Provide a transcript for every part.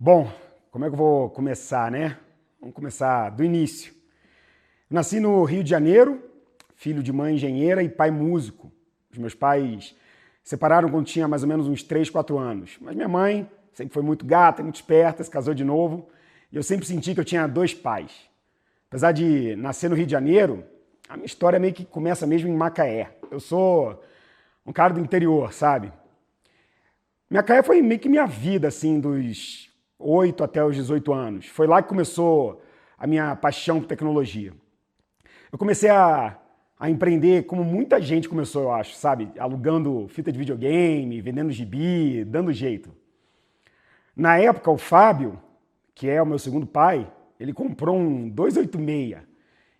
Bom, como é que eu vou começar, né? Vamos começar do início. Eu nasci no Rio de Janeiro, filho de mãe engenheira e pai músico. Os meus pais se separaram quando tinha mais ou menos uns 3, 4 anos. Mas minha mãe sempre foi muito gata, muito esperta, se casou de novo. E eu sempre senti que eu tinha dois pais. Apesar de nascer no Rio de Janeiro, a minha história meio que começa mesmo em Macaé. Eu sou um cara do interior, sabe? Macaé foi meio que minha vida, assim, dos 8 até os 18 anos. Foi lá que começou a minha paixão por tecnologia. Eu comecei a empreender como muita gente começou, eu acho, sabe? Alugando fita de videogame, vendendo gibi, dando jeito. Na época, o Fábio, que é o meu segundo pai, ele comprou um 286.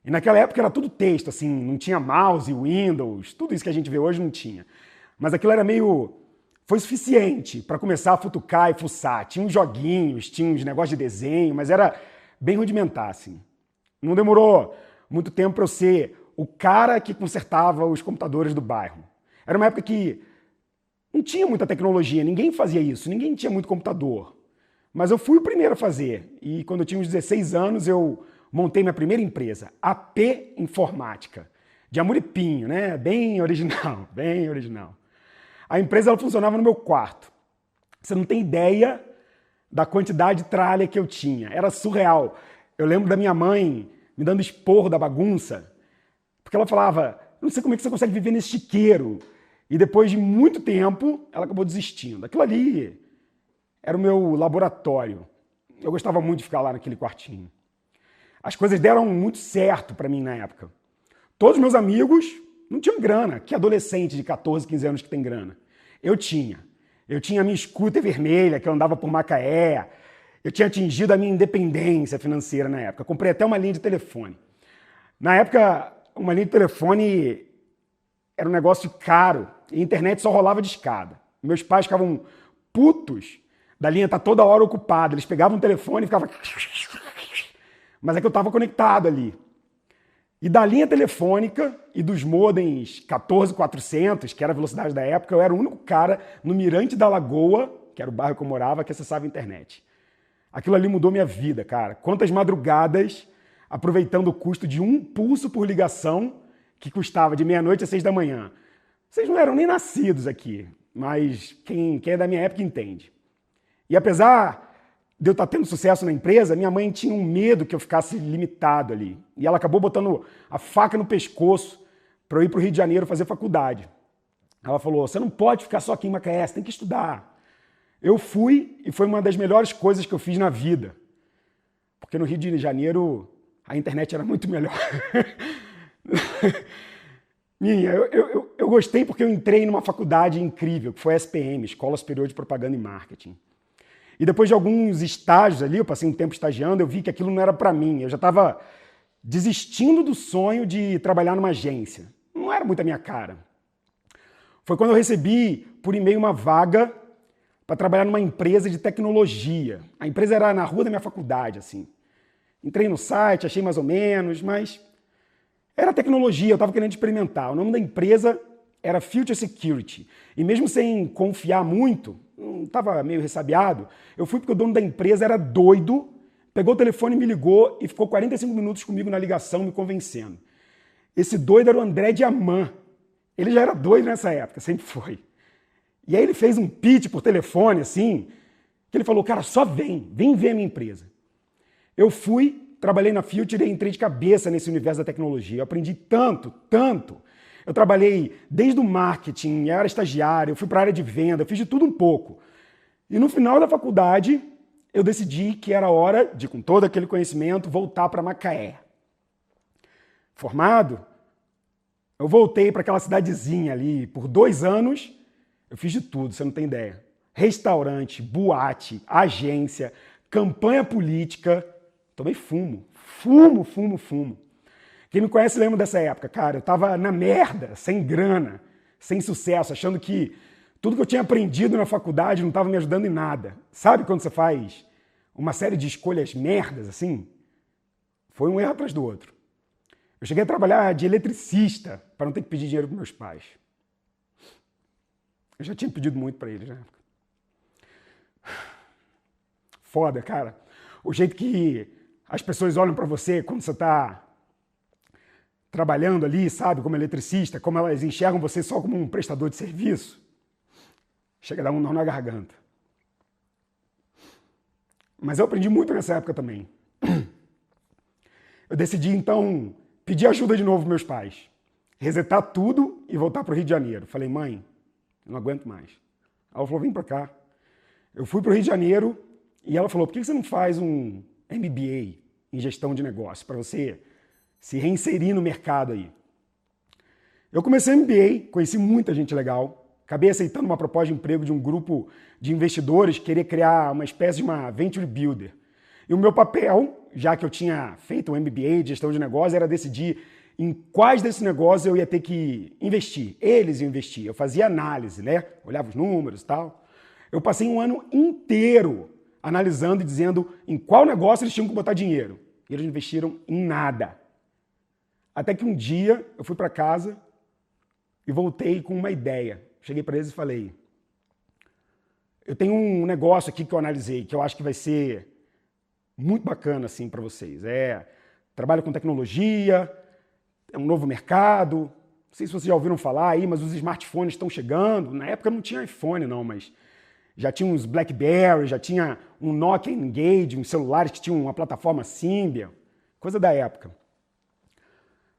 E naquela época era tudo texto, assim, não tinha mouse, Windows, tudo isso que a gente vê hoje não tinha. Mas aquilo era meio... Foi suficiente para começar a futucar e fuçar. Tinha uns joguinhos, tinha uns negócios de desenho, mas era bem rudimentar, assim. Não demorou muito tempo para eu ser o cara que consertava os computadores do bairro. Era uma época que não tinha muita tecnologia, ninguém fazia isso, ninguém tinha muito computador. Mas eu fui o primeiro a fazer. E quando eu tinha uns 16 anos, eu montei minha primeira empresa, AP Informática, de amor e pinho, né? Bem original, bem original. A empresa ela funcionava no meu quarto. Você não tem ideia da quantidade de tralha que eu tinha. Era surreal. Eu lembro da minha mãe me dando esporro da bagunça, porque ela falava, não sei como é que você consegue viver nesse chiqueiro. E depois de muito tempo, ela acabou desistindo. Aquilo ali era o meu laboratório. Eu gostava muito de ficar lá naquele quartinho. As coisas deram muito certo para mim na época. Todos os meus amigos não tinham grana. Que adolescente de 14, 15 anos que tem grana? Eu tinha. Eu tinha a minha scooter vermelha, que eu andava por Macaé. Eu tinha atingido a minha independência financeira na época. Eu comprei até uma linha de telefone. Na época, uma linha de telefone era um negócio caro. E a internet só rolava de escada. Meus pais ficavam putos da linha estar toda hora ocupada. Eles pegavam o telefone e ficavam... Mas é que eu estava conectado ali. E da linha telefônica e dos modems 14400, que era a velocidade da época, eu era o único cara no Mirante da Lagoa, que era o bairro que eu morava, que acessava a internet. Aquilo ali mudou minha vida, cara. Quantas madrugadas, aproveitando o custo de um pulso por ligação, que custava de meia-noite a 6 da manhã. Vocês não eram nem nascidos aqui, mas quem é da minha época entende. E apesar de eu estar tendo sucesso na empresa, minha mãe tinha um medo que eu ficasse limitado ali. E ela acabou botando a faca no pescoço para eu ir para o Rio de Janeiro fazer faculdade. Ela falou, você não pode ficar só aqui em Macaé, você tem que estudar. Eu fui e foi uma das melhores coisas que eu fiz na vida. Porque no Rio de Janeiro a internet era muito melhor. Eu gostei porque eu entrei numa faculdade incrível, que foi a SPM, Escola Superior de Propaganda e Marketing. E depois de alguns estágios ali, eu passei um tempo estagiando, eu vi que aquilo não era para mim. Eu já estava desistindo do sonho de trabalhar numa agência. Não era muito a minha cara. Foi quando eu recebi por e-mail uma vaga para trabalhar numa empresa de tecnologia. A empresa era na rua da minha faculdade, assim. Entrei no site, achei mais ou menos, mas era tecnologia, eu estava querendo experimentar. O nome da empresa era Future Security. E mesmo sem confiar muito, estava meio ressabiado, eu fui porque o dono da empresa era doido, pegou o telefone, me ligou e ficou 45 minutos comigo na ligação me convencendo. Esse doido era o André Diamant. Ele já era doido nessa época, sempre foi. E aí ele fez um pitch por telefone, assim, que ele falou, cara, só vem ver a minha empresa. Eu fui, trabalhei na Future e entrei de cabeça nesse universo da tecnologia. Eu aprendi tanto, tanto. Eu trabalhei desde o marketing, eu era estagiário, eu fui para a área de venda, eu fiz de tudo um pouco. E no final da faculdade, eu decidi que era hora de, com todo aquele conhecimento, voltar para Macaé. Formado, eu voltei para aquela cidadezinha ali. Por 2 anos, eu fiz de tudo, você não tem ideia. Restaurante, boate, agência, campanha política. Tomei fumo. Quem me conhece lembra dessa época, cara. Eu tava na merda, sem grana, sem sucesso, achando que tudo que eu tinha aprendido na faculdade não estava me ajudando em nada. Sabe quando você faz uma série de escolhas merdas assim? Foi um erro atrás do outro. Eu cheguei a trabalhar de eletricista para não ter que pedir dinheiro para meus pais. Eu já tinha pedido muito para eles na época. foda, cara. O jeito que as pessoas olham pra você quando você tá trabalhando ali, sabe, como eletricista, como elas enxergam você só como um prestador de serviço, chega a dar um nó na garganta. Mas eu aprendi muito nessa época também. Eu decidi, então, pedir ajuda de novo para meus pais. Resetar tudo e voltar para o Rio de Janeiro. Falei, mãe, eu não aguento mais. Ela falou, vem para cá. Eu fui para o Rio de Janeiro e ela falou, por que você não faz um MBA em gestão de negócio para você se reinserir no mercado aí? Eu comecei MBA, conheci muita gente legal, acabei aceitando uma proposta de emprego de um grupo de investidores que queria criar uma espécie de uma venture builder. E o meu papel, já que eu tinha feito um MBA de gestão de negócio, era decidir em quais desses negócios eu ia ter que investir. Eles iam investir. Eu fazia análise, né? Olhava os números e tal. Eu passei um ano inteiro analisando e dizendo em qual negócio eles tinham que botar dinheiro. E eles não investiram em nada. Até que um dia eu fui para casa e voltei com uma ideia. Cheguei para eles e falei, eu tenho um negócio aqui que eu analisei, que eu acho que vai ser muito bacana assim para vocês. Trabalho com tecnologia, é um novo mercado. Não sei se vocês já ouviram falar aí, mas os smartphones estão chegando. Na época não tinha iPhone não, mas já tinha uns BlackBerry, já tinha um Nokia Engage, uns celulares que tinham uma plataforma Symbian, coisa da época.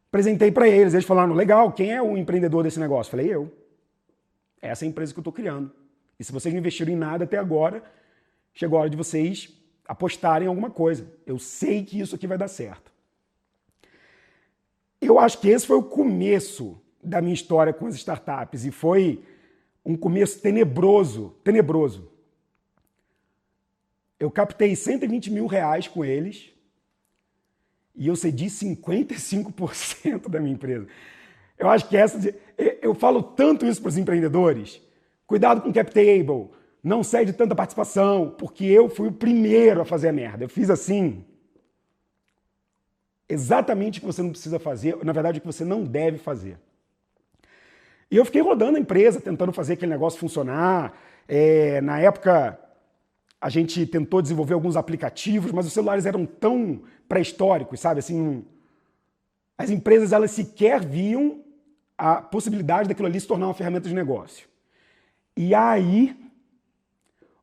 Apresentei para eles, eles falaram, legal, quem é o empreendedor desse negócio? Falei, eu. Essa é a empresa que eu estou criando. E se vocês não investiram em nada até agora, chegou a hora de vocês apostarem em alguma coisa. Eu sei que isso aqui vai dar certo. Eu acho que esse foi o começo da minha história com as startups e foi um começo tenebroso. Eu captei 120 mil reais com eles e eu cedi 55% da minha empresa. Eu acho que eu falo tanto isso para os empreendedores. Cuidado com o cap table, não cede tanta participação, porque eu fui o primeiro a fazer a merda. Eu fiz assim, exatamente o que você não precisa fazer, na verdade o que você não deve fazer. E eu fiquei rodando a empresa, tentando fazer aquele negócio funcionar. Na época, a gente tentou desenvolver alguns aplicativos, mas os celulares eram tão pré-históricos, sabe? Assim, as empresas elas sequer viam a possibilidade daquilo ali se tornar uma ferramenta de negócio. E aí,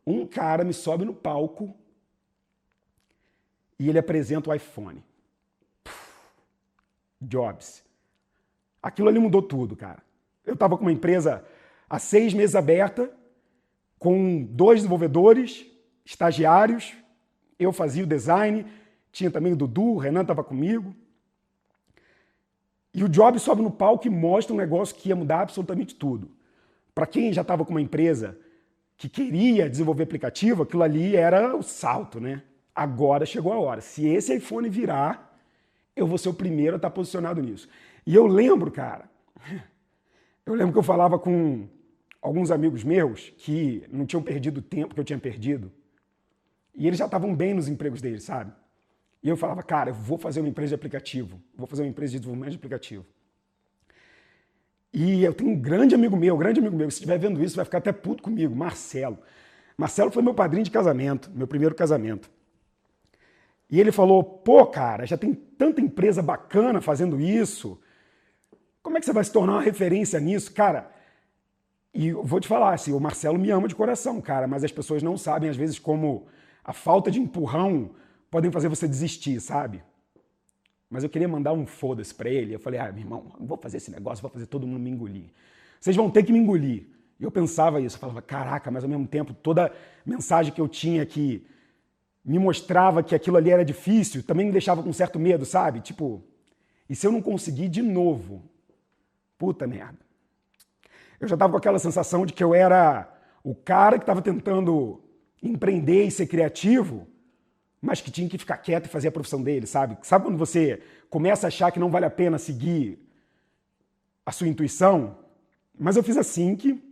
um cara me sobe no palco e ele apresenta o iPhone. Jobs. Aquilo ali mudou tudo, cara. Eu estava com uma empresa há 6 meses aberta, com 2 desenvolvedores, estagiários, eu fazia o design, tinha também o Dudu, o Renan estava comigo. E o Jobs sobe no palco e mostra um negócio que ia mudar absolutamente tudo. Para quem já estava com uma empresa que queria desenvolver aplicativo, aquilo ali era o salto, né? Agora chegou a hora. Se esse iPhone virar, eu vou ser o primeiro a estar posicionado nisso. E eu lembro, cara, que eu falava com alguns amigos meus que não tinham perdido o tempo que eu tinha perdido. E eles já estavam bem nos empregos deles, sabe? E eu falava, cara, eu vou fazer uma empresa de aplicativo, vou fazer uma empresa de desenvolvimento de aplicativo. E eu tenho um grande amigo meu, se estiver vendo isso, vai ficar até puto comigo, Marcelo. Marcelo foi meu padrinho de casamento, meu primeiro casamento. E ele falou, pô, cara, já tem tanta empresa bacana fazendo isso, como é que você vai se tornar uma referência nisso? Cara, e eu vou te falar, assim, o Marcelo me ama de coração, cara, mas as pessoas não sabem, às vezes, como a falta de empurrão podem fazer você desistir, sabe? Mas eu queria mandar um foda-se pra ele. Eu falei, meu irmão, não vou fazer esse negócio, vou fazer todo mundo me engolir. Vocês vão ter que me engolir. E eu pensava isso, eu falava, caraca, mas ao mesmo tempo, toda mensagem que eu tinha que me mostrava que aquilo ali era difícil, também me deixava com certo medo, sabe? Tipo, e se eu não conseguir de novo? Puta merda. Eu já tava com aquela sensação de que eu era o cara que estava tentando empreender e ser criativo, mas que tinha que ficar quieto e fazer a profissão dele, sabe? Sabe quando você começa a achar que não vale a pena seguir a sua intuição? Mas eu fiz assim que,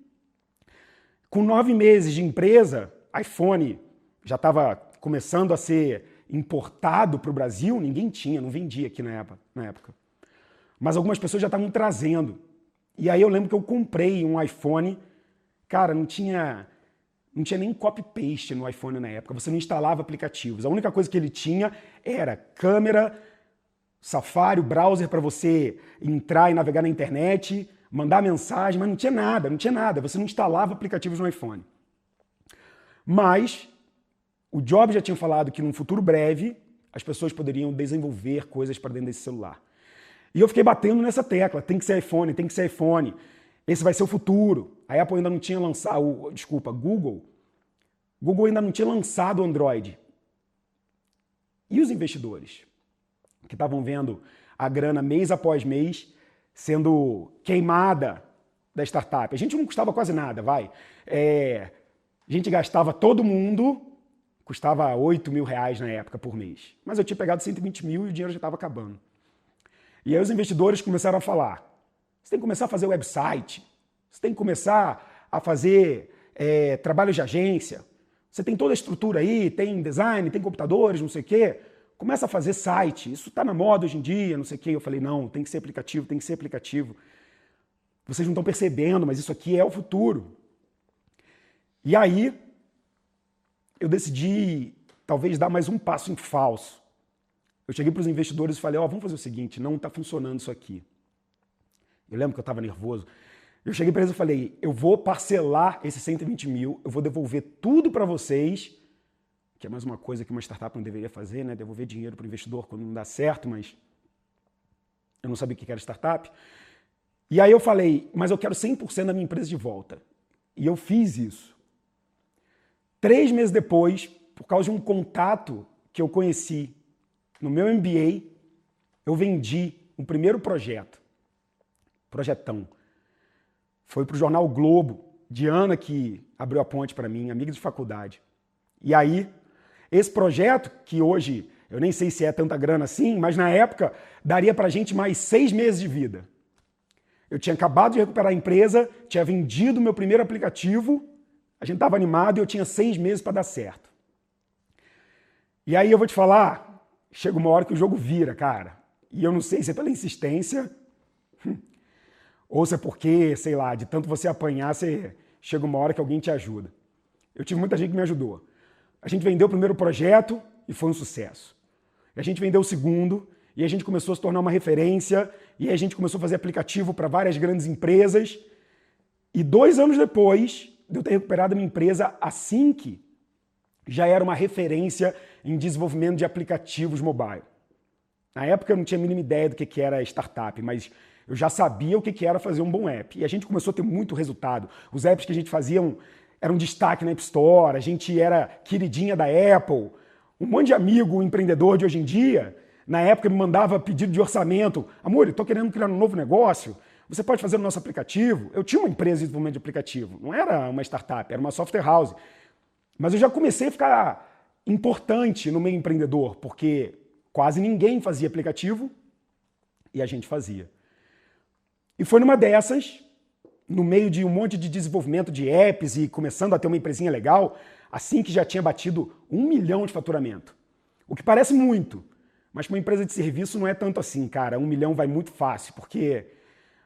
com 9 meses de empresa, iPhone já estava começando a ser importado para o Brasil, ninguém tinha, não vendia aqui na época. Mas algumas pessoas já estavam trazendo. E aí eu lembro que eu comprei um iPhone, cara, não tinha Não tinha nem copy-paste no iPhone na época, você não instalava aplicativos. A única coisa que ele tinha era câmera, Safari, o browser para você entrar e navegar na internet, mandar mensagem, mas não tinha nada. Você não instalava aplicativos no iPhone. Mas o Jobs já tinha falado que num futuro breve as pessoas poderiam desenvolver coisas para dentro desse celular. E eu fiquei batendo nessa tecla, tem que ser iPhone, tem que ser iPhone. Esse vai ser o futuro. A Apple ainda não tinha lançado, Google ainda não tinha lançado o Android. E os investidores que estavam vendo a grana mês após mês sendo queimada da startup. A gente não custava quase nada, vai. A gente gastava todo mundo, custava 8 mil reais na época por mês. Mas eu tinha pegado 120 mil e o dinheiro já estava acabando. E aí os investidores começaram a falar, você tem que começar a fazer website, você tem que começar a fazer trabalho de agência, você tem toda a estrutura aí, tem design, tem computadores, não sei o quê. Começa a fazer site, isso está na moda hoje em dia, não sei o quê. Eu falei, não, tem que ser aplicativo, tem que ser aplicativo. Vocês não estão percebendo, mas isso aqui é o futuro. E aí, eu decidi, talvez, dar mais um passo em falso. Eu cheguei para os investidores e falei, vamos fazer o seguinte, não está funcionando isso aqui. Eu lembro que eu estava nervoso. Eu cheguei para eles e falei, eu vou parcelar esses 120 mil, eu vou devolver tudo para vocês, que é mais uma coisa que uma startup não deveria fazer, né? Devolver dinheiro para o investidor quando não dá certo, mas eu não sabia o que era startup. E aí eu falei, mas eu quero 100% da minha empresa de volta. E eu fiz isso. 3 meses depois, por causa de um contato que eu conheci no meu MBA, eu vendi um primeiro projetão. Foi para o jornal o Globo, Diana que abriu a ponte para mim, amiga de faculdade. E aí, esse projeto, que hoje eu nem sei se é tanta grana assim, mas na época daria para a gente mais 6 meses de vida. Eu tinha acabado de recuperar a empresa, tinha vendido meu primeiro aplicativo, a gente estava animado e eu tinha 6 meses para dar certo. E aí eu vou te falar, chega uma hora que o jogo vira, cara. E eu não sei se é pela insistência, ou se é porque, sei lá, de tanto você apanhar, chega uma hora que alguém te ajuda. Eu tive muita gente que me ajudou. A gente vendeu o primeiro projeto e foi um sucesso. A gente vendeu o segundo e a gente começou a se tornar uma referência e a gente começou a fazer aplicativo para várias grandes empresas. E 2 anos depois de eu ter recuperado a minha empresa, a Sync já era uma referência em desenvolvimento de aplicativos mobile. Na época eu não tinha a mínima ideia do que era startup, mas eu já sabia o que era fazer um bom app. E a gente começou a ter muito resultado. Os apps que a gente fazia eram destaque na App Store, a gente era queridinha da Apple. Um monte de amigo empreendedor de hoje em dia, na época me mandava pedido de orçamento. Amor, eu estou querendo criar um novo negócio, você pode fazer o nosso aplicativo? Eu tinha uma empresa de desenvolvimento de aplicativo, não era uma startup, era uma software house. Mas eu já comecei a ficar importante no meio empreendedor, porque quase ninguém fazia aplicativo e a gente fazia. E foi numa dessas, no meio de um monte de desenvolvimento de apps e começando a ter uma empresinha legal, assim que já tinha batido 1 milhão de faturamento. O que parece muito, mas para uma empresa de serviço não é tanto assim, cara. 1 milhão vai muito fácil, porque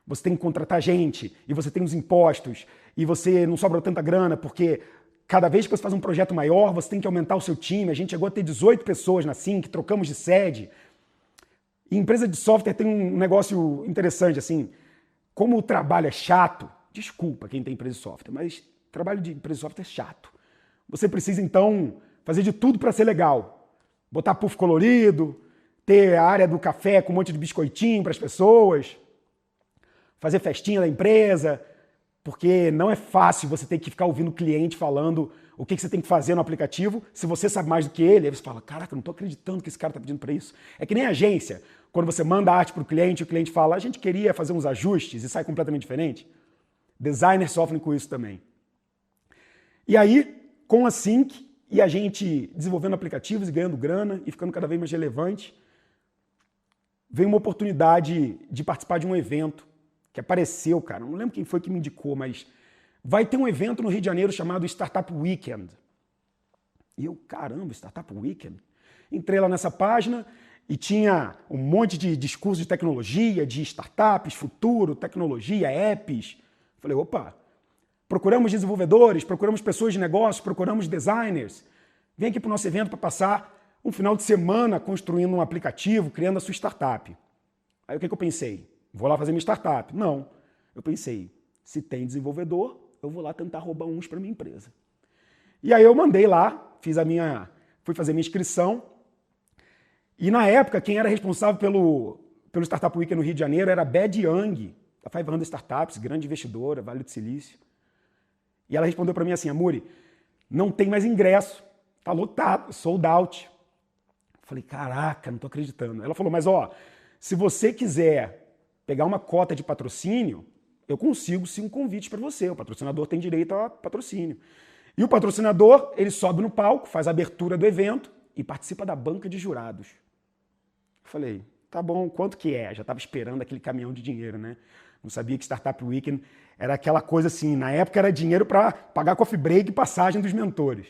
você tem que contratar gente, e você tem os impostos, e você não sobra tanta grana, porque cada vez que você faz um projeto maior, você tem que aumentar o seu time. A gente chegou a ter 18 pessoas na Sync, trocamos de sede. E empresa de software tem um negócio interessante, assim, como o trabalho é chato, desculpa quem tem empresa de software, mas trabalho de empresa de software é chato. Você precisa, então, fazer de tudo para ser legal. Botar puff colorido, ter a área do café com um monte de biscoitinho para as pessoas, fazer festinha da empresa, porque não é fácil você ter que ficar ouvindo o cliente falando o que você tem que fazer no aplicativo, se você sabe mais do que ele. Aí você fala, caraca, eu não estou acreditando que esse cara está pedindo para isso. É que nem agência. Quando você manda arte para o cliente fala, a gente queria fazer uns ajustes e sai completamente diferente. Designers sofrem com isso também. E aí, com a Sync e a gente desenvolvendo aplicativos e ganhando grana e ficando cada vez mais relevante, veio uma oportunidade de participar de um evento que apareceu, cara. Não lembro quem foi que me indicou, mas vai ter um evento no Rio de Janeiro chamado Startup Weekend. E eu, caramba, Startup Weekend? Entrei lá nessa página e tinha um monte de discursos de tecnologia, de startups, futuro, tecnologia, apps. Falei, opa, procuramos desenvolvedores, procuramos pessoas de negócios, procuramos designers. Vem aqui para o nosso evento para passar um final de semana construindo um aplicativo, criando a sua startup. Aí o que eu pensei? Vou lá fazer minha startup. Não. Eu pensei, se tem desenvolvedor, eu vou lá tentar roubar uns para minha empresa. E aí eu mandei lá, fui fazer minha inscrição. E na época, quem era responsável pelo Startup Weekend no Rio de Janeiro era a Bad Young, da 500 Startups, grande investidora, Vale do Silício. E ela respondeu para mim assim, Amuri, não tem mais ingresso, tá lotado, sold out. Eu falei, caraca, não tô acreditando. Ela falou, mas se você quiser pegar uma cota de patrocínio, eu consigo 5 convites para você. O patrocinador tem direito a patrocínio. E o patrocinador, ele sobe no palco, faz a abertura do evento e participa da banca de jurados. Eu falei, tá bom, quanto que é? Já estava esperando aquele caminhão de dinheiro, né? Não sabia que Startup Weekend era aquela coisa assim, na época era dinheiro para pagar coffee break e passagem dos mentores.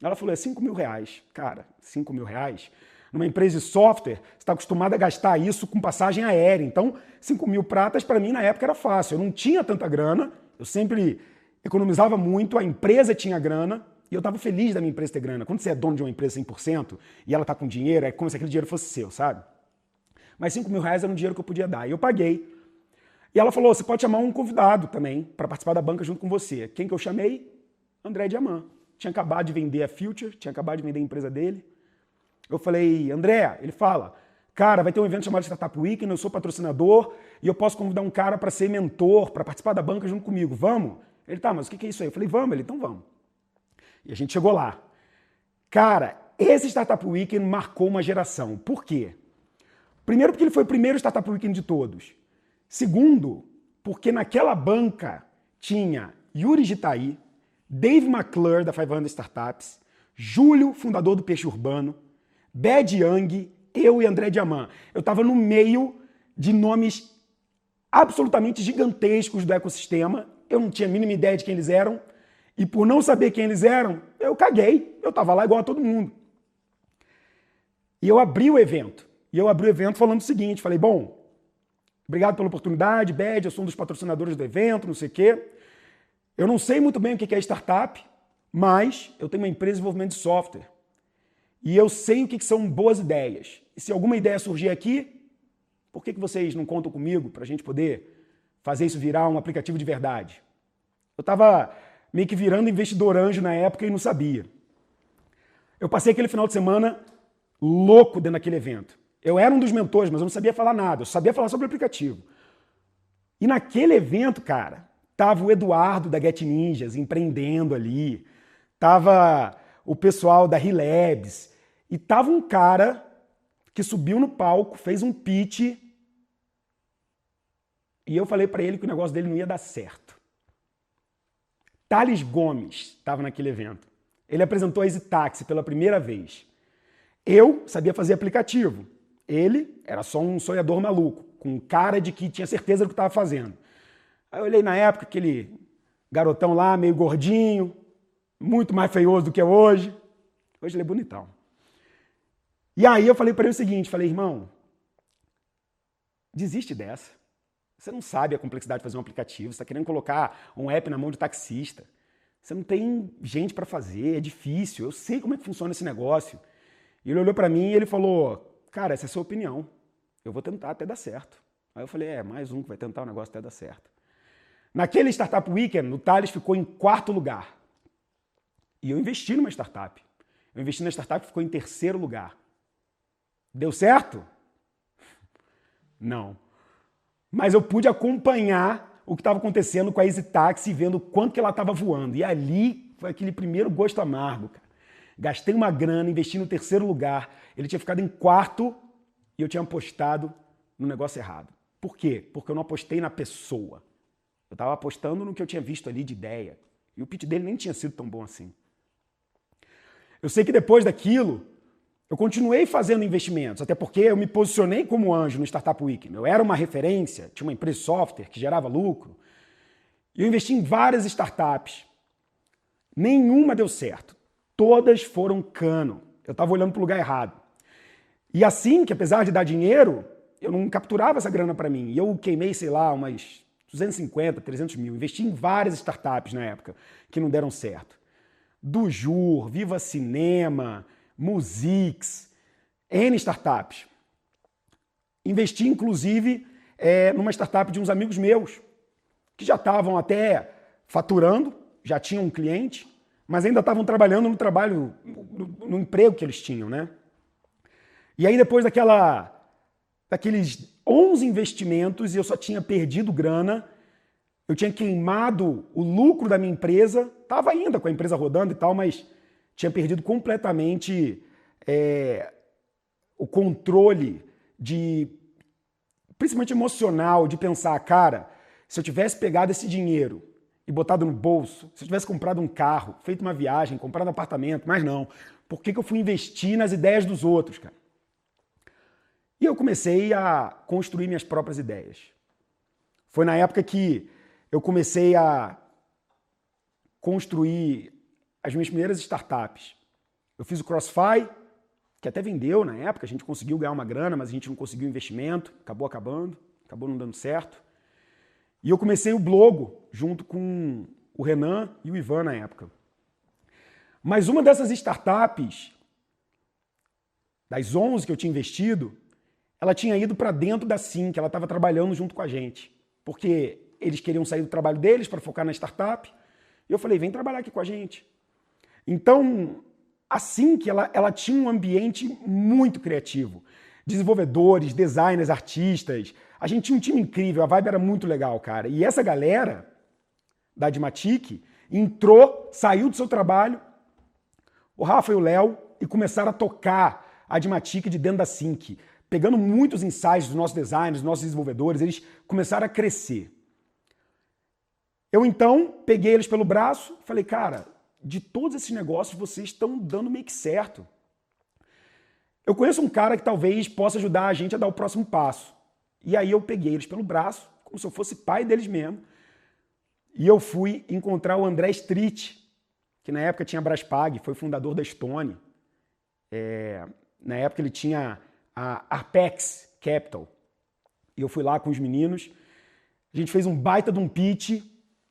Ela falou, é 5 mil reais. Cara, 5 mil reais? Numa empresa de software, você está acostumado a gastar isso com passagem aérea. Então, 5 mil pratas para mim na época era fácil. Eu não tinha tanta grana, eu sempre economizava muito, a empresa tinha grana e eu estava feliz da minha empresa ter grana. Quando você é dono de uma empresa 100% e ela está com dinheiro, é como se aquele dinheiro fosse seu, sabe? Mas 5 mil reais era um dinheiro que eu podia dar. E eu paguei. E ela falou, você pode chamar um convidado também para participar da banca junto com você. Quem que eu chamei? André Diamant. Tinha acabado de vender a Future, tinha acabado de vender a empresa dele. Eu falei, André, ele fala, cara, vai ter um evento chamado Startup Weekend, eu sou patrocinador e eu posso convidar um cara para ser mentor, para participar da banca junto comigo. Vamos? Ele, tá, mas o que é isso aí? Eu falei, vamos. Ele, então vamos. E a gente chegou lá. Cara, esse Startup Weekend marcou uma geração. Por quê? Primeiro, porque ele foi o primeiro Startup Weekend de todos. Segundo, porque naquela banca tinha Yuri Gitaí, Dave McClure, da 500 Startups, Júlio, fundador do Peixe Urbano, Bad Young, eu e André Diamant. Eu estava no meio de nomes absolutamente gigantescos do ecossistema. Eu não tinha a mínima ideia de quem eles eram. E por não saber quem eles eram, eu caguei. Eu estava lá igual a todo mundo. E eu abri o evento. E eu abri o evento falando o seguinte, falei, bom, obrigado pela oportunidade, Bad, eu sou um dos patrocinadores do evento, não sei o quê. Eu não sei muito bem o que é startup, mas eu tenho uma empresa de desenvolvimento de software. E eu sei o que são boas ideias. E se alguma ideia surgir aqui, por que vocês não contam comigo para a gente poder fazer isso virar um aplicativo de verdade? Eu estava meio que virando investidor anjo na época e não sabia. Eu passei aquele final de semana louco dentro daquele evento. Eu era um dos mentores, mas eu não sabia falar nada. Eu sabia falar sobre o aplicativo. E naquele evento, cara, tava o Eduardo da Get Ninjas empreendendo ali. Tava o pessoal da Relabs. E tava um cara que subiu no palco, fez um pitch. E eu falei para ele que o negócio dele não ia dar certo. Thales Gomes estava naquele evento. Ele apresentou a EasyTaxi pela primeira vez. Eu sabia fazer aplicativo. Ele era só um sonhador maluco, com cara de que tinha certeza do que estava fazendo. Aí eu olhei na época aquele garotão lá, meio gordinho, muito mais feioso do que é hoje. Hoje ele é bonitão. E aí eu falei para ele o seguinte, falei, irmão, desiste dessa. Você não sabe a complexidade de fazer um aplicativo, você está querendo colocar um app na mão de taxista. Você não tem gente para fazer, é difícil, eu sei como é que funciona esse negócio. E ele olhou para mim e ele falou, cara, essa é a sua opinião, eu vou tentar até dar certo. Aí eu falei, mais um que vai tentar o negócio até dar certo. Naquele Startup Weekend, o Thales ficou em 4º lugar. E eu investi numa startup. Eu investi na startup que ficou em 3º lugar. Deu certo? Não. Mas eu pude acompanhar o que estava acontecendo com a EasyTaxi, vendo o quanto que ela estava voando. E ali foi aquele primeiro gosto amargo, cara. Gastei uma grana, investi no 3º lugar. Ele tinha ficado em 4º e eu tinha apostado no negócio errado. Por quê? Porque eu não apostei na pessoa. Eu estava apostando no que eu tinha visto ali de ideia. E o pitch dele nem tinha sido tão bom assim. Eu sei que depois daquilo, eu continuei fazendo investimentos, até porque eu me posicionei como anjo no Startup Weekend. Eu era uma referência, tinha uma empresa de software que gerava lucro. E eu investi em várias startups. Nenhuma deu certo. Todas foram cano. Eu estava olhando para o lugar errado. E assim, que apesar de dar dinheiro, eu não capturava essa grana para mim. E eu queimei, sei lá, umas 250, 300 mil. Investi em várias startups na época que não deram certo. Dujur, Viva Cinema, Musix, N startups. Investi, inclusive, numa startup de uns amigos meus, que já estavam até faturando, já tinham um cliente, mas ainda estavam trabalhando no emprego que eles tinham, né? E aí, depois daqueles 11 investimentos, e eu só tinha perdido grana, eu tinha queimado o lucro da minha empresa, estava ainda com a empresa rodando e tal, mas tinha perdido completamente o controle principalmente emocional, de pensar, cara, se eu tivesse pegado esse dinheiro e botado no bolso, se eu tivesse comprado um carro, feito uma viagem, comprado um apartamento, mas não. Por que eu fui investir nas ideias dos outros, cara? E eu comecei a construir minhas próprias ideias. Foi na época que eu comecei a construir as minhas primeiras startups. Eu fiz o CrossFi, que até vendeu na época, a gente conseguiu ganhar uma grana, mas a gente não conseguiu investimento, acabou não dando certo. E eu comecei o Blogo, junto com o Renan e o Ivan na época. Mas uma dessas startups, das 11 que eu tinha investido, ela tinha ido para dentro da Sync, ela estava trabalhando junto com a gente. Porque eles queriam sair do trabalho deles para focar na startup. E eu falei, vem trabalhar aqui com a gente. Então, a Sync, ela tinha um ambiente muito criativo. Desenvolvedores, designers, artistas. A gente tinha um time incrível, a vibe era muito legal, cara. E essa galera da Admatic entrou, saiu do seu trabalho, o Rafa e o Léo, e começaram a tocar a Admatic de dentro da Sync. Pegando muitos insights dos nossos designers, dos nossos desenvolvedores, eles começaram a crescer. Eu então peguei eles pelo braço e falei, cara, de todos esses negócios vocês estão dando meio que certo. Eu conheço um cara que talvez possa ajudar a gente a dar o próximo passo. E aí eu peguei eles pelo braço, como se eu fosse pai deles mesmo, e eu fui encontrar o André Street, que na época tinha a Braspag, foi fundador da Stone. Na época ele tinha a Arpex Capital. E eu fui lá com os meninos. A gente fez um baita de um pitch.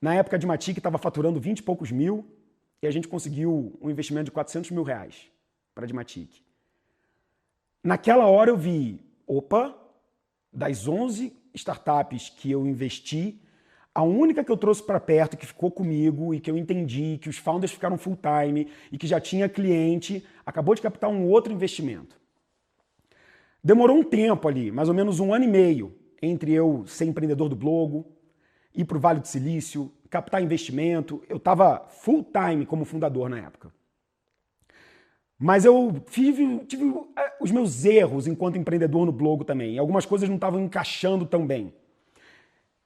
Na época a Admatic estava faturando 20 e poucos mil. E a gente conseguiu um investimento de 400 mil reais para a Admatic. Naquela hora eu vi, opa, das 11 startups que eu investi, a única que eu trouxe para perto, que ficou comigo e que eu entendi, que os founders ficaram full time e que já tinha cliente, acabou de captar um outro investimento. Demorou um tempo ali, mais ou menos 1 ano e meio, entre eu ser empreendedor do Blogo, ir para o Vale do Silício, captar investimento. Eu estava full time como fundador na época. Mas eu tive os meus erros enquanto empreendedor no Blogo também. Algumas coisas não estavam encaixando tão bem.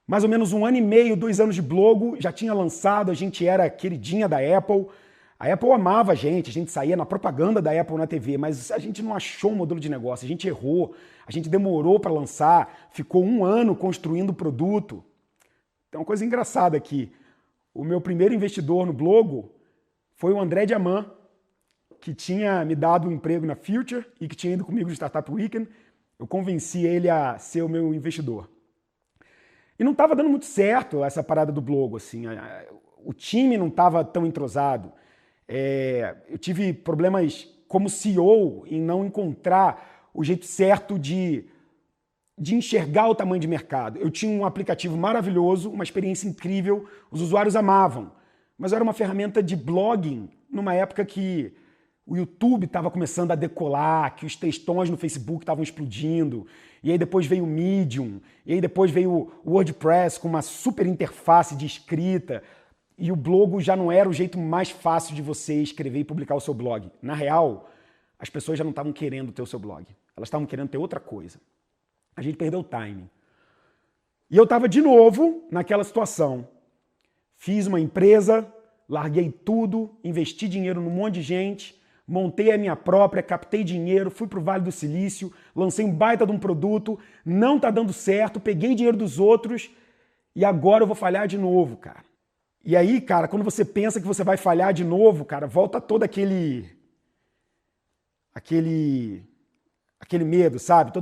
Mais ou menos 1 ano e meio, 2 anos de Blogo, já tinha lançado, a gente era queridinha da Apple. A Apple amava a gente saía na propaganda da Apple na TV, mas a gente não achou um modelo de negócio, a gente errou, a gente demorou para lançar, ficou 1 ano construindo o produto. Tem uma coisa engraçada aqui. O meu primeiro investidor no Blogo foi o André Diamant, que tinha me dado um emprego na Future e que tinha ido comigo no Startup Weekend. Eu convenci ele a ser o meu investidor. E não estava dando muito certo essa parada do Blogo, assim. O time não estava tão entrosado. Eu tive problemas como CEO em não encontrar o jeito certo de enxergar o tamanho de mercado. Eu tinha um aplicativo maravilhoso, uma experiência incrível, os usuários amavam. Mas era uma ferramenta de blogging numa época que o YouTube estava começando a decolar, que os textões no Facebook estavam explodindo, e aí depois veio o Medium, e aí depois veio o WordPress com uma super interface de escrita, e o blog já não era o jeito mais fácil de você escrever e publicar o seu blog. Na real, as pessoas já não estavam querendo ter o seu blog, elas estavam querendo ter outra coisa. A gente perdeu o timing. E eu estava de novo naquela situação. Fiz uma empresa, larguei tudo, investi dinheiro num monte de gente, montei a minha própria, captei dinheiro, fui para o Vale do Silício, lancei um baita de um produto, não está dando certo, peguei dinheiro dos outros e agora eu vou falhar de novo, cara. E aí, cara, quando você pensa que você vai falhar de novo, cara, volta todo aquele medo, sabe?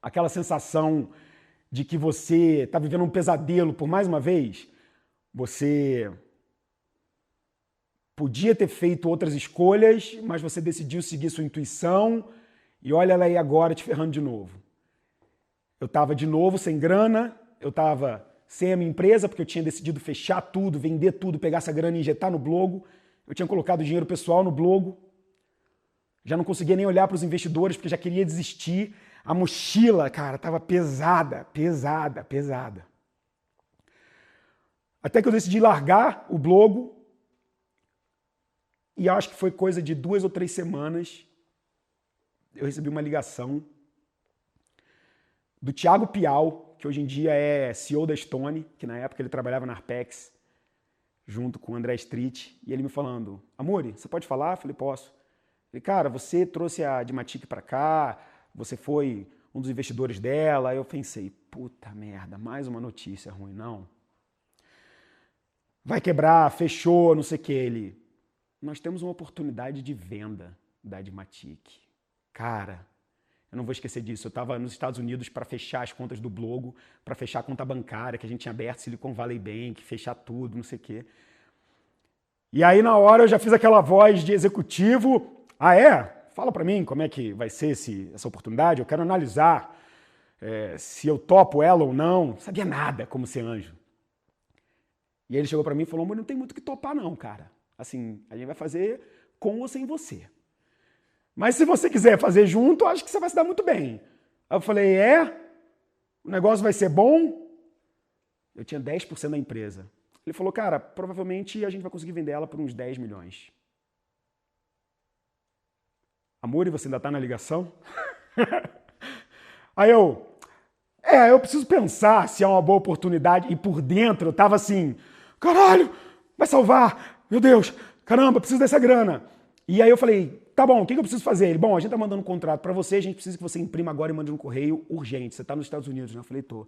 Aquela sensação de que você está vivendo um pesadelo por mais uma vez? Você podia ter feito outras escolhas, mas você decidiu seguir sua intuição e olha ela aí agora te ferrando de novo. Eu estava de novo sem grana, eu estava sem a minha empresa, porque eu tinha decidido fechar tudo, vender tudo, pegar essa grana e injetar no Blogo. Eu tinha colocado dinheiro pessoal no Blogo. Já não conseguia nem olhar para os investidores, porque já queria desistir. A mochila, cara, estava pesada. Até que eu decidi largar o Blogo. E acho que foi coisa de 2 ou 3 semanas, eu recebi uma ligação do Thiago Piau, que hoje em dia é CEO da Stone, que na época ele trabalhava na Arpex, junto com o André Street, e ele me falando, Amori, você pode falar? Eu falei, posso. Ele, cara, você trouxe a Admatic para cá, você foi um dos investidores dela. Aí eu pensei, puta merda, mais uma notícia ruim, não? Vai quebrar, fechou, não sei o que. Ele, nós temos uma oportunidade de venda da Admatic. Cara, eu não vou esquecer disso. Eu estava nos Estados Unidos para fechar as contas do Blogo, para fechar a conta bancária, que a gente tinha aberto Silicon Valley Bank, fechar tudo, não sei o quê. E aí, na hora, eu já fiz aquela voz de executivo. Ah, é? Fala para mim como é que vai ser essa oportunidade. Eu quero analisar se eu topo ela ou não. Não sabia nada como ser anjo. E aí ele chegou para mim e falou, mas não tem muito o que topar não, cara. Assim, a gente vai fazer com ou sem você. Mas se você quiser fazer junto, acho que você vai se dar muito bem. Aí eu falei, o negócio vai ser bom? Eu tinha 10% da empresa. Ele falou, cara, provavelmente a gente vai conseguir vender ela por uns 10 milhões. Amor, e você ainda tá na ligação? Aí eu preciso pensar se é uma boa oportunidade. E por dentro eu tava assim, caralho, vai salvar, meu Deus, caramba, preciso dessa grana. E aí eu falei, tá bom, o que eu preciso fazer? Ele, bom, a gente tá mandando um contrato para você, a gente precisa que você imprima agora e mande no correio urgente. Você tá nos Estados Unidos, né? Eu falei, tô.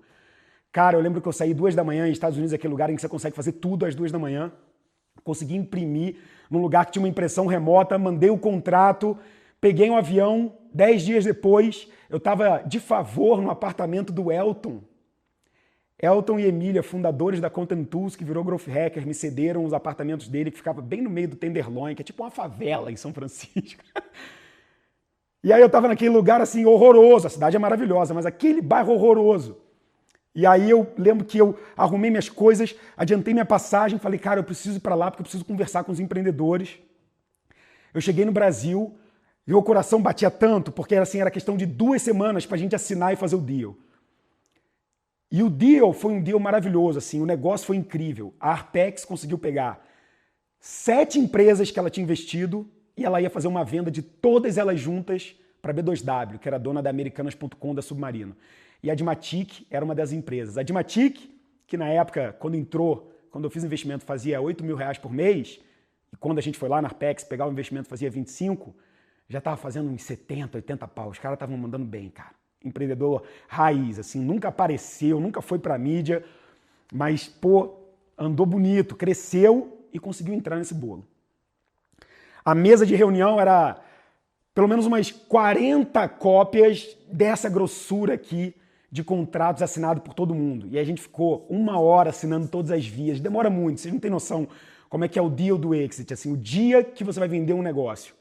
Cara, eu lembro que eu saí 2 da manhã, e Estados Unidos é aquele lugar em que você consegue fazer tudo às 2 da manhã. Consegui imprimir num lugar que tinha uma impressão remota, mandei o contrato, peguei um avião, 10 dias depois, eu estava de favor no apartamento do Elton. Elton e Emília, fundadores da Content Tools, que virou Growth Hacker, me cederam os apartamentos dele, que ficava bem no meio do Tenderloin, que é tipo uma favela em São Francisco. E aí eu estava naquele lugar assim horroroso, a cidade é maravilhosa, mas aquele bairro horroroso. E aí eu lembro que eu arrumei minhas coisas, adiantei minha passagem, falei, cara, eu preciso ir para lá porque eu preciso conversar com os empreendedores. Eu cheguei no Brasil, meu coração batia tanto, porque era questão de 2 semanas para a gente assinar e fazer o deal. E o deal foi um deal maravilhoso, assim, o negócio foi incrível. A Arpex conseguiu pegar 7 empresas que ela tinha investido e ela ia fazer uma venda de todas elas juntas para a B2W, que era dona da Americanas.com da Submarino. E a Admatic era uma das empresas. A Admatic, que na época, quando eu fiz investimento, fazia R$8 mil por mês, e quando a gente foi lá na Arpex pegar o investimento fazia 25, já estava fazendo uns 70, 80 pau. Os caras estavam mandando bem, cara. Empreendedor raiz, assim, nunca apareceu, nunca foi pra mídia, mas, pô, andou bonito, cresceu e conseguiu entrar nesse bolo. A mesa de reunião era pelo menos umas 40 cópias dessa grossura aqui de contratos assinados por todo mundo. E a gente ficou 1 hora assinando todas as vias. Demora muito, vocês não têm noção como é que é o deal do exit, assim, o dia que você vai vender um negócio.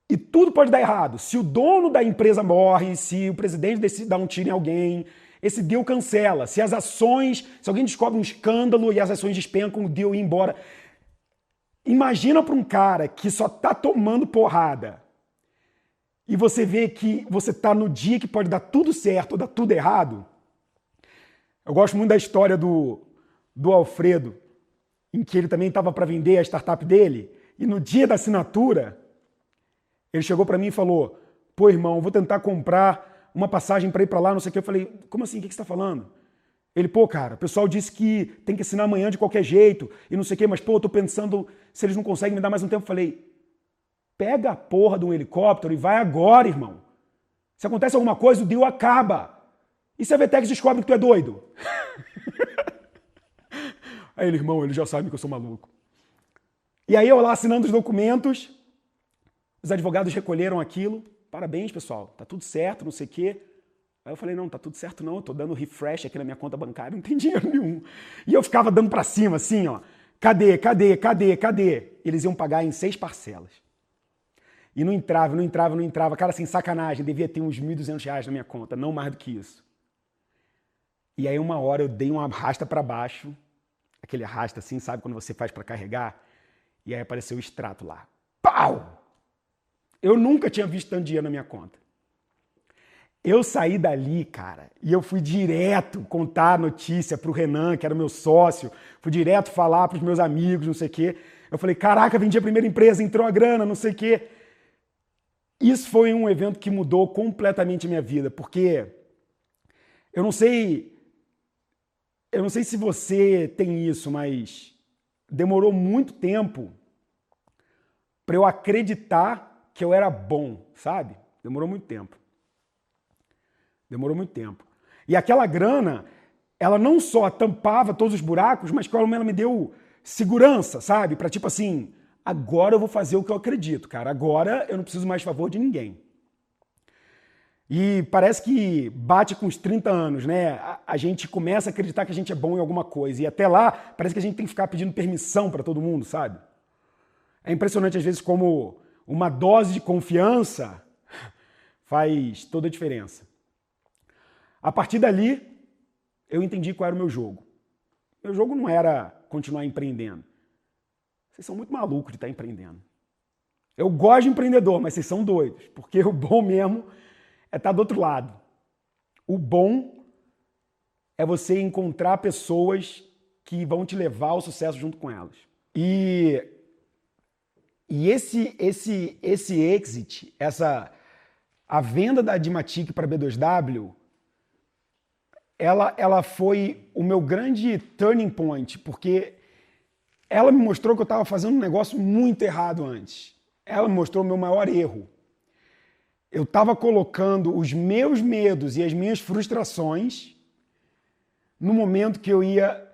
E tudo pode dar errado. Se o dono da empresa morre, se o presidente decide dar um tiro em alguém, esse deal cancela. Se alguém descobre um escândalo e as ações despencam, o deal ir embora. Imagina para um cara que só tá tomando porrada e você vê que você tá no dia que pode dar tudo certo ou dar tudo errado. Eu gosto muito da história do Alfredo, em que ele também estava para vender a startup dele e no dia da assinatura ele chegou para mim e falou, pô, irmão, vou tentar comprar uma passagem para ir para lá, não sei o que. Eu falei, como assim? O que você está falando? Ele, pô, cara, o pessoal disse que tem que assinar amanhã de qualquer jeito e não sei o que, mas, pô, eu tô pensando se eles não conseguem me dar mais um tempo. Eu falei, pega a porra de um helicóptero e vai agora, irmão. Se acontece alguma coisa, o deal acaba. E se a Vetex descobre que tu é doido? Aí ele, irmão, ele já sabe que eu sou maluco. E aí eu lá assinando os documentos, os advogados recolheram aquilo. Parabéns, pessoal. Tá tudo certo, não sei o quê. Aí eu falei, não, tá tudo certo não, eu tô dando refresh aqui na minha conta bancária, não tem dinheiro nenhum. E eu ficava dando pra cima assim, ó, cadê? Eles iam pagar em 6 parcelas. E não entrava. Cara, sem sacanagem, devia ter uns R$ 1.200 na minha conta, não mais do que isso. E aí uma hora eu dei uma arrasta pra baixo, aquele arrasta assim, sabe, quando você faz pra carregar, e aí apareceu o extrato lá. Pau! Eu nunca tinha visto tanto dinheiro na minha conta. Eu saí dali, cara, e eu fui direto contar a notícia pro Renan, que era o meu sócio, fui direto falar pros meus amigos, não sei o quê. Eu falei, caraca, vendi a primeira empresa, entrou a grana, não sei o quê. Isso foi um evento que mudou completamente a minha vida, porque eu não sei se você tem isso, mas demorou muito tempo para eu acreditar que eu era bom, sabe? Demorou muito tempo. E aquela grana, ela não só tampava todos os buracos, mas ela me deu segurança, sabe? Para tipo assim, agora eu vou fazer o que eu acredito, cara. Agora eu não preciso mais de favor de ninguém. E parece que bate com os 30 anos, né? A gente começa a acreditar que a gente é bom em alguma coisa. E até lá, parece que a gente tem que ficar pedindo permissão para todo mundo, sabe? É impressionante às vezes como uma dose de confiança faz toda a diferença. A partir dali, eu entendi qual era o meu jogo. Meu jogo não era continuar empreendendo. Vocês são muito malucos de estar empreendendo. Eu gosto de empreendedor, mas vocês são doidos, porque o bom mesmo é estar do outro lado. O bom é você encontrar pessoas que vão te levar ao sucesso junto com elas. E esse exit, a venda da Admatic para a B2W, ela foi o meu grande turning point, porque ela me mostrou que eu estava fazendo um negócio muito errado antes. Ela me mostrou o meu maior erro. Eu estava colocando os meus medos e as minhas frustrações no momento que eu ia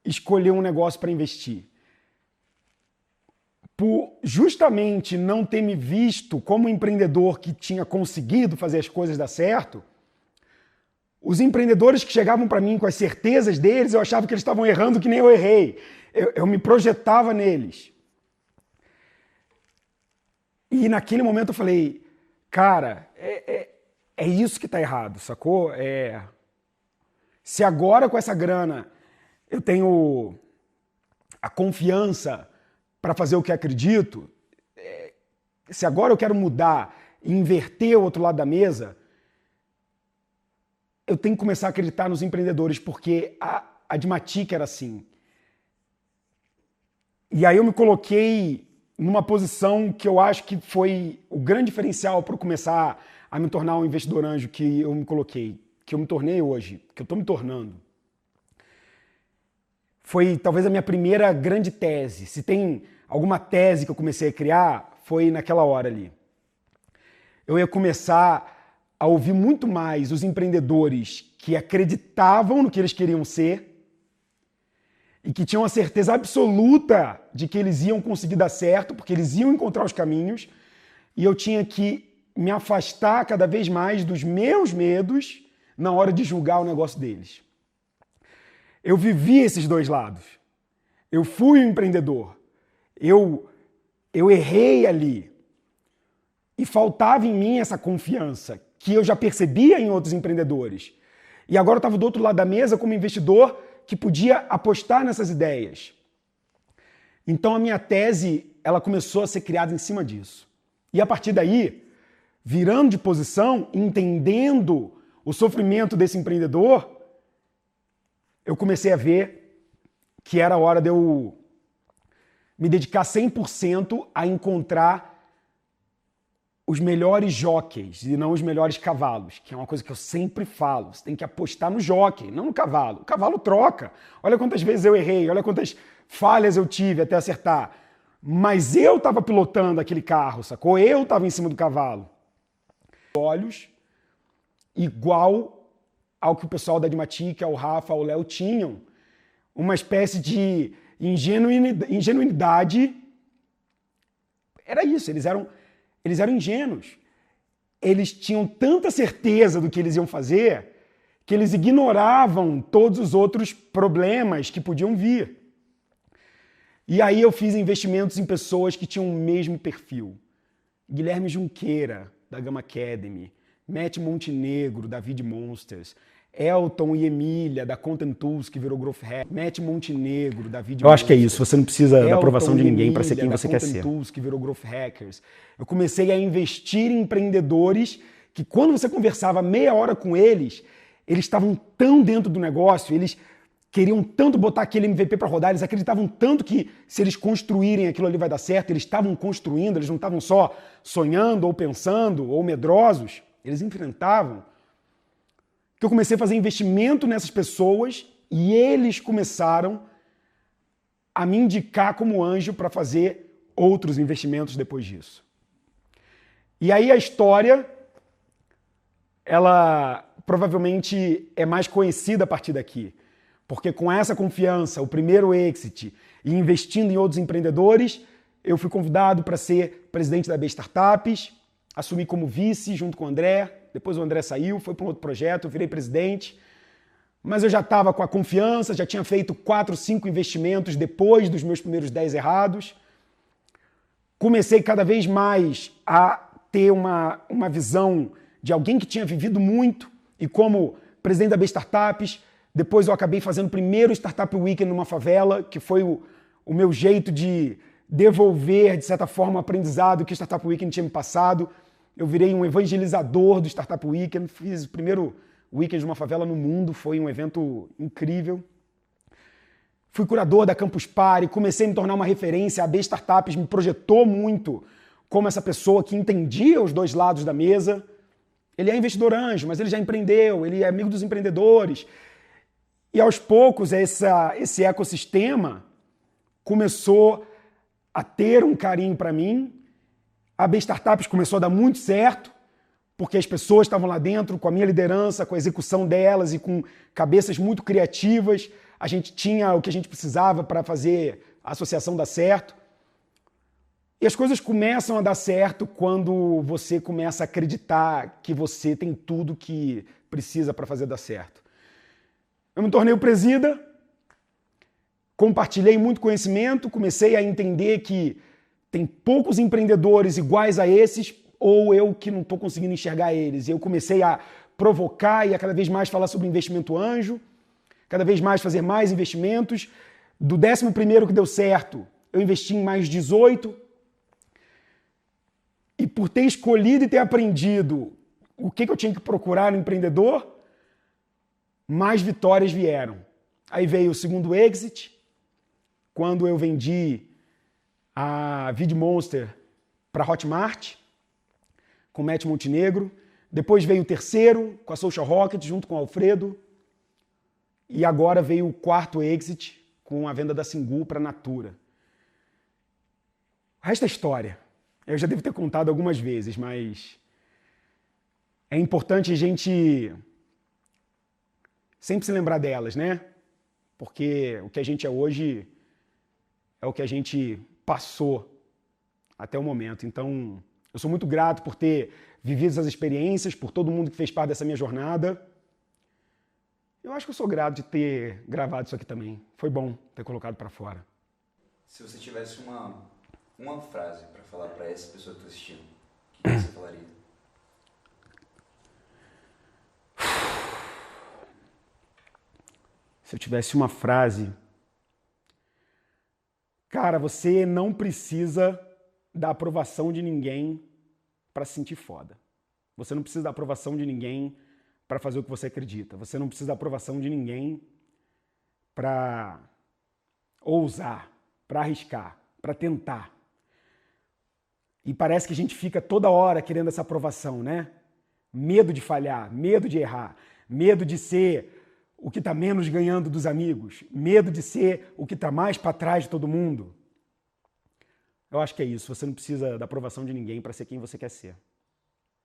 escolher um negócio para investir. Por justamente não ter me visto como um empreendedor que tinha conseguido fazer as coisas dar certo, os empreendedores que chegavam para mim com as certezas deles, eu achava que eles estavam errando que nem eu errei. Eu me projetava neles. E naquele momento eu falei, cara, é isso que está errado, sacou? Se agora com essa grana eu tenho a confiança para fazer o que acredito, se agora eu quero mudar e inverter o outro lado da mesa, eu tenho que começar a acreditar nos empreendedores, porque a Admatic era assim. E aí eu me coloquei numa posição que eu acho que foi o grande diferencial para eu começar a me tornar um investidor anjo que eu me coloquei, que eu me tornei hoje, que eu estou me tornando. Foi talvez a minha primeira grande tese. Se tem alguma tese que eu comecei a criar, foi naquela hora ali. Eu ia começar a ouvir muito mais os empreendedores que acreditavam no que eles queriam ser e que tinham a certeza absoluta de que eles iam conseguir dar certo, porque eles iam encontrar os caminhos, e eu tinha que me afastar cada vez mais dos meus medos na hora de julgar o negócio deles. Eu vivi esses dois lados. Eu fui um empreendedor. Eu errei ali. E faltava em mim essa confiança que eu já percebia em outros empreendedores. E agora eu estava do outro lado da mesa como investidor que podia apostar nessas ideias. Então a minha tese, ela começou a ser criada em cima disso. E a partir daí, virando de posição, entendendo o sofrimento desse empreendedor, eu comecei a ver que era hora de eu me dedicar 100% a encontrar os melhores jockeys e não os melhores cavalos, que é uma coisa que eu sempre falo. Você tem que apostar no jockey, não no cavalo. O cavalo troca. Olha quantas vezes eu errei, olha quantas falhas eu tive até acertar. Mas eu estava pilotando aquele carro, sacou? Eu estava em cima do cavalo. Olhos igual ao que o pessoal da Admatic, o Rafa, o Léo tinham. Uma espécie de ingenuidade. Era isso, eles eram ingênuos. eles tinham tanta certeza do que eles iam fazer que eles ignoravam todos os outros problemas que podiam vir. E aí eu fiz investimentos em pessoas que tinham o mesmo perfil. Guilherme Junqueira, da Gama Academy, Matt Montenegro, da Vid Monsters, Elton e Emília, da Content Tools, que virou Growth Hack, Matt Montenegro, da Vid Monsters. Eu acho que é isso, você não precisa da aprovação de ninguém para ser quem você quer ser. Tools, que virou Growth Hackers. Eu comecei a investir em empreendedores que, quando você conversava meia hora com eles estavam tão dentro do negócio, eles queriam tanto botar aquele MVP para rodar, eles acreditavam tanto que se eles construírem aquilo ali vai dar certo, eles estavam construindo, eles não estavam só sonhando ou pensando ou medrosos, eles enfrentavam. Que eu comecei a fazer investimento nessas pessoas e eles começaram a me indicar como anjo para fazer outros investimentos depois disso. E aí a história, ela provavelmente é mais conhecida a partir daqui. Porque com essa confiança, o primeiro exit e investindo em outros empreendedores, eu fui convidado para ser presidente da B Startups, assumi como vice junto com o André, depois o André saiu, foi para um outro projeto, eu virei presidente, mas eu já estava com a confiança, já tinha feito 4, 5 investimentos depois dos meus primeiros 10 errados. Comecei cada vez mais a ter uma visão de alguém que tinha vivido muito e como presidente da B Startups, depois eu acabei fazendo o primeiro Startup Weekend numa favela, que foi o meu jeito de devolver, de certa forma, o aprendizado que o Startup Weekend tinha me passado. Eu virei um evangelizador do Startup Weekend, fiz o primeiro weekend de uma favela no mundo, foi um evento incrível. Fui curador da Campus Party, comecei a me tornar uma referência, a B Startups me projetou muito como essa pessoa que entendia os dois lados da mesa. Ele é investidor anjo, mas ele já empreendeu, ele é amigo dos empreendedores. E aos poucos esse ecossistema começou a ter um carinho para mim. A B Startups começou a dar muito certo, porque as pessoas estavam lá dentro com a minha liderança, com a execução delas e com cabeças muito criativas. A gente tinha o que a gente precisava para fazer a associação dar certo. E as coisas começam a dar certo quando você começa a acreditar que você tem tudo que precisa para fazer dar certo. Eu me tornei o presida, compartilhei muito conhecimento, comecei a entender que tem poucos empreendedores iguais a esses, ou eu que não estou conseguindo enxergar eles. E eu comecei a provocar e a cada vez mais falar sobre investimento anjo, cada vez mais fazer mais investimentos. Do 11º que deu certo, eu investi em mais 18. E por ter escolhido e ter aprendido o que eu tinha que procurar no empreendedor, mais vitórias vieram. Aí veio o segundo exit, quando eu vendi a Vid Monster para a Hotmart, com o Matt Montenegro. Depois veio o terceiro, com a Social Rocket, junto com o Alfredo. E agora veio o quarto exit, com a venda da Singu para a Natura. O resto é história. Eu já devo ter contado algumas vezes, mas é importante a gente sempre se lembrar delas, né? Porque o que a gente é hoje é o que a gente passou até o momento. Então, eu sou muito grato por ter vivido essas experiências, por todo mundo que fez parte dessa minha jornada. Eu acho que eu sou grato de ter gravado isso aqui também. Foi bom ter colocado para fora. Se você tivesse uma frase para falar para essa pessoa que está assistindo, o que você falaria? Se eu tivesse uma frase... Cara, você não precisa da aprovação de ninguém para se sentir foda. Você não precisa da aprovação de ninguém para fazer o que você acredita. Você não precisa da aprovação de ninguém para ousar, para arriscar, para tentar. E parece que a gente fica toda hora querendo essa aprovação, né? Medo de falhar, medo de errar, medo de ser o que está menos ganhando dos amigos, medo de ser o que está mais para trás de todo mundo. Eu acho que é isso. Você não precisa da aprovação de ninguém para ser quem você quer ser.